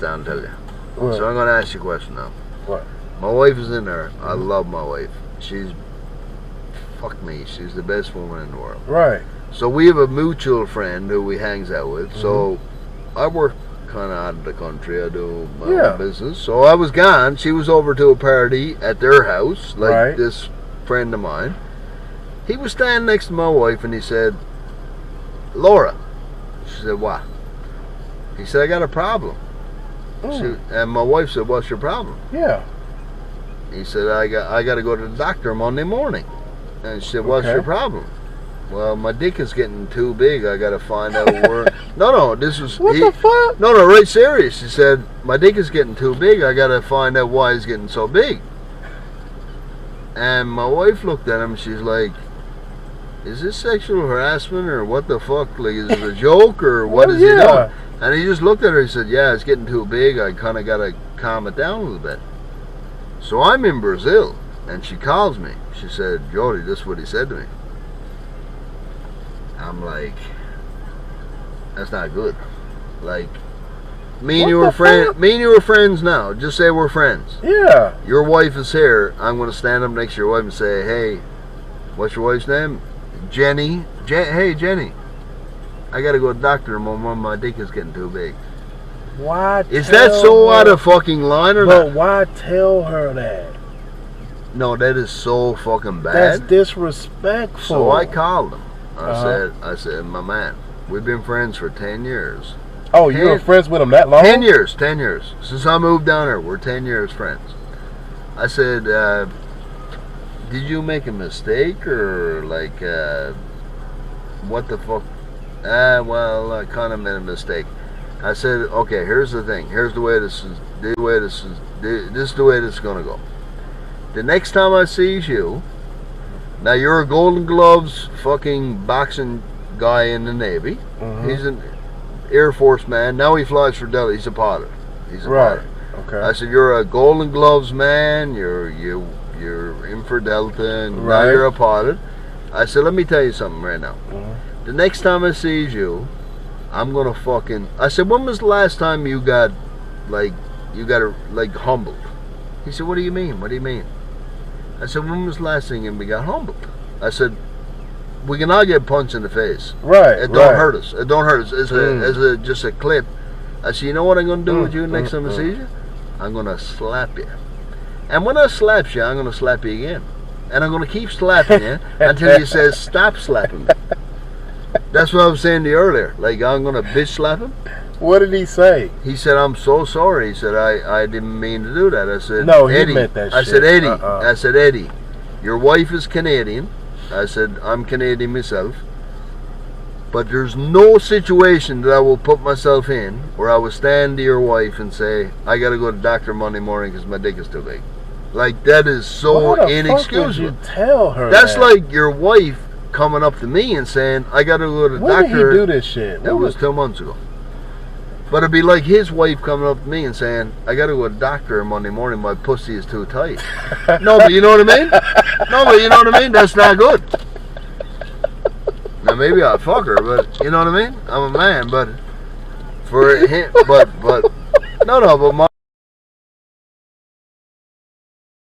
down and tell you. What? So I'm going to ask you a question now. What? My wife is in there. I love my wife. Fuck me, she's the best woman in the world. Right. So we have a mutual friend who we hangs out with. So I work kind of out of the country. I do my own business. So I was gone. She was over to a party at their house, like this friend of mine. He was standing next to my wife and he said, Laura. She said, what? He said, I got a problem. And my wife said, what's your problem? Yeah. He said, I got to go to the doctor Monday morning. And she said, what's your problem? Well, my dick is getting too big. I got to find out where. No, this was. What the fuck? No, right serious. He said, my dick is getting too big. I got to find out why it's getting so big. And my wife looked at him. She's like, is this sexual harassment or what the fuck? Like, is it a joke or what is he doing? And he just looked at her. He said, yeah, it's getting too big. I kind of got to calm it down a little bit. So I'm in Brazil, and she calls me. She said, Jody, this is what he said to me. I'm like, that's not good. Like, me and you were friends now. Just say we're friends. Yeah. Your wife is here. I'm going to stand up next to your wife and say, hey, what's your wife's name? Jenny. Hey, Jenny. I got to go to the doctor. My dick is getting too big. Why? Is that so out of fucking line or not? But why tell her that? No, that is so fucking bad. That's disrespectful. So I called him. I said, my man, we've been friends for 10 years. Oh, you were friends with him that long? 10 years. Since I moved down here, we're 10 years friends. I said, did you make a mistake or like, what the fuck? Well, I kind of made a mistake. I said, okay, here's the thing. Here's the way this is the way this is gonna go. The next time I sees you, now you're a Golden Gloves fucking boxing guy in the Navy. He's an Air Force man. Now he flies for Delta. He's a pilot. He's a pilot. Okay. I said, you're a Golden Gloves man. You're in for Delta, and now you're a pilot. I said, let me tell you something right now. The next time I sees you, I'm gonna fucking. I said, when was the last time you got humbled? He said, what do you mean? What do you mean? I said, when was the last thing we got humbled? I said, we can all get punched in the face. Right. It don't hurt us. It don't hurt us. As just a clip. I said, you know what I'm gonna do with you next time I see you? I'm gonna slap you. And when I slap you, I'm gonna slap you again. And I'm gonna keep slapping you until you says stop slapping me. That's what I was saying to you earlier. Like, I'm gonna bitch slap him. What did he say? He said, I'm so sorry. He said, I didn't mean to do that. I said, no, he Eddie. meant that shit. I said, Eddie, your wife is Canadian. I said, I'm Canadian myself. But there's no situation that I will put myself in where I will stand to your wife and say, I got to go to the doctor Monday morning because my dick is too big. Like, that is so inexcusable. Fuck would you tell her That's like your wife coming up to me and saying, I got to go to the doctor. When did he do this shit? That was 2 months ago. But it'd be like his wife coming up to me and saying, I got to go to the doctor Monday morning, my pussy is too tight. No, but you know what I mean? No, but you know what I mean? That's not good. Now, maybe I'll fuck her, but you know what I mean? I'm a man, but for him, but my